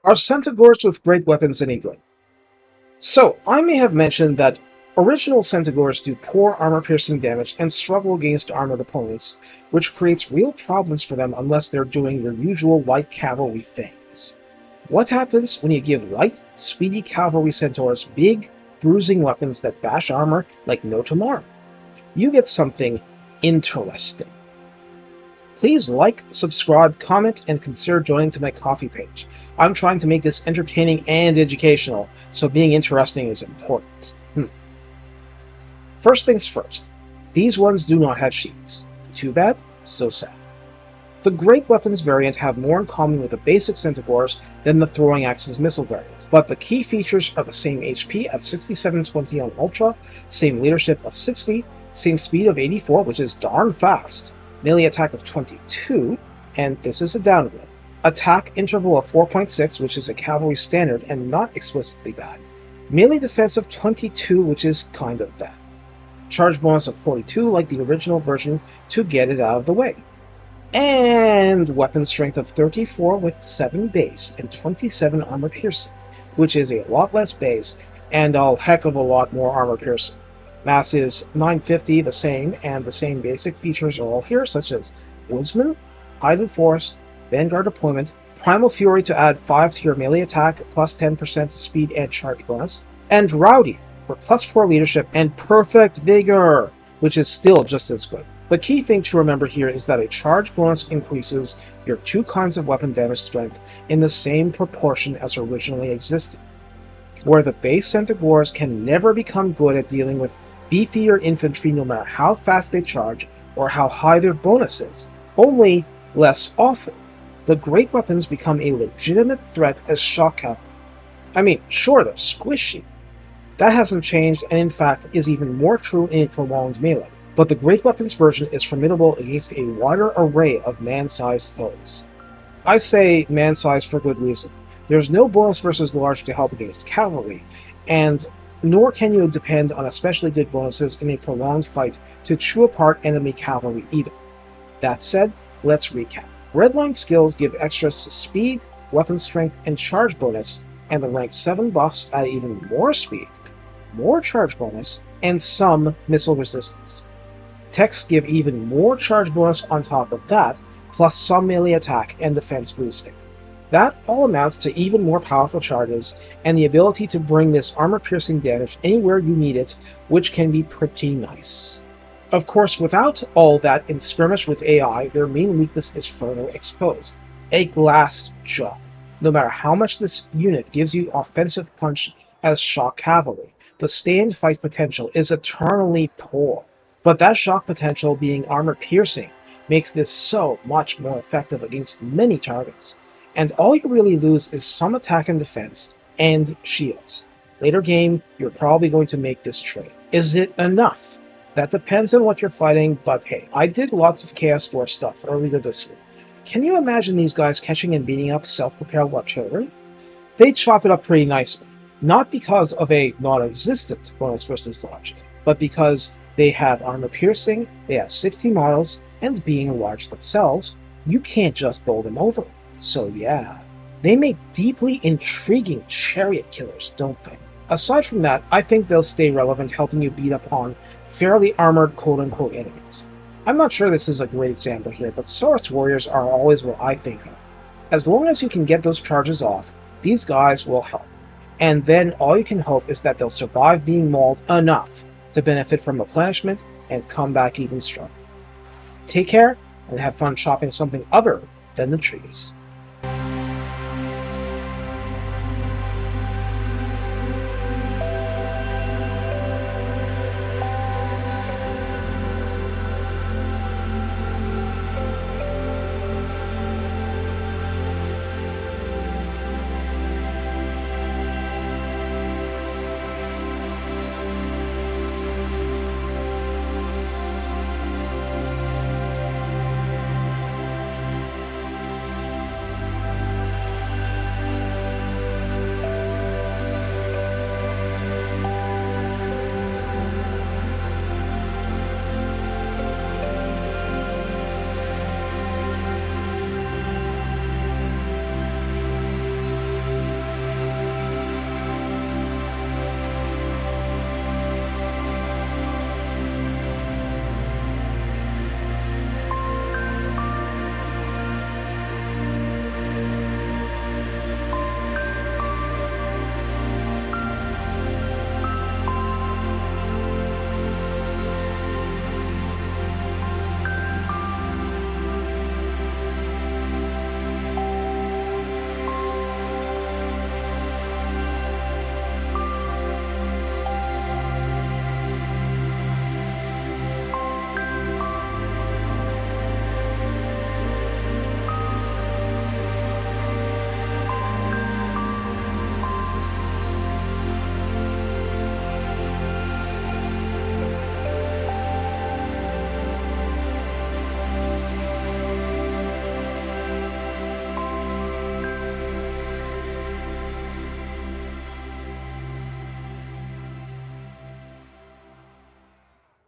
Are Centigors with great weapons any good? So, I may have mentioned that original Centigors do poor armor-piercing damage and struggle against armored opponents, which creates real problems for them unless they're doing your usual light cavalry things. What happens when you give light, speedy cavalry centaurs big, bruising weapons that bash armor like no tomorrow? You get something interesting. Please like, subscribe, comment, and consider joining to my Ko-fi page. I'm trying to make this entertaining and educational, so being interesting is important. First things first, these ones do not have shields. Too bad, so sad. The Great Weapons variant have more in common with the basic Centigors than the Throwing Axes missile variant, but the key features are the same HP at 6720 on Ultra, same leadership of 60, same speed of 84, which is darn fast, melee attack of 22, and this is a downgrade. Attack interval of 4.6, which is a cavalry standard and not explicitly bad. Melee defense of 22, which is kind of bad. Charge bonus of 42, like the original version, to get it out of the way. And weapon strength of 34 with 7 base and 27 armor piercing, which is a lot less base and a heck of a lot more armor piercing. Mass is 950, the same, and the same basic features are all here, such as Woodsman, Hide in Forest, Vanguard Deployment, Primal Fury to add 5 to your melee attack, plus 10% speed and charge bonus, and Rowdy for plus 4 leadership and Perfect Vigor, which is still just as good. The key thing to remember here is that a charge bonus increases your 2 kinds of weapon damage strength in the same proportion as originally existed, where the base Centigors can never become good at dealing with beefier infantry no matter how fast they charge or how high their bonus is, only less awful. The Great Weapons become a legitimate threat as shock cavalry. I mean, sure, they're squishy. That hasn't changed and in fact is even more true in a prolonged melee, but the Great Weapons version is formidable against a wider array of man-sized foes. I say man-sized for good reason. There's no bonus versus large to help against cavalry, and nor can you depend on especially good bonuses in a prolonged fight to chew apart enemy cavalry either. That said, let's recap. Redline skills give extra speed, weapon strength, and charge bonus, and the rank 7 buffs add even more speed, more charge bonus, and some missile resistance. Techs give even more charge bonus on top of that, plus some melee attack and defense boosting. That all amounts to even more powerful charges, and the ability to bring this armor-piercing damage anywhere you need it, which can be pretty nice. Of course, without all that in skirmish with AI, their main weakness is further exposed. A glass jaw. No matter how much this unit gives you offensive punch as shock cavalry, the stay-and-fight potential is eternally poor. But that shock potential being armor-piercing makes this so much more effective against many targets. And all you really lose is some attack and defense, and shields. Later game, you're probably going to make this trade. Is it enough? That depends on what you're fighting, but hey, I did lots of Chaos Dwarf stuff earlier this year. Can you imagine these guys catching and beating up self-propelled artillery? They chop it up pretty nicely, not because of a non-existent bonus versus large, but because they have armor piercing, they have 60 miles, and being large themselves, you can't just bowl them over. So yeah, they make deeply intriguing chariot killers, don't they? Aside from that, I think they'll stay relevant helping you beat up on fairly armored quote-unquote enemies. I'm not sure this is a great example here, but Source Warriors are always what I think of. As long as you can get those charges off, these guys will help. And then all you can hope is that they'll survive being mauled enough to benefit from replenishment and come back even stronger. Take care, and have fun chopping something other than the trees.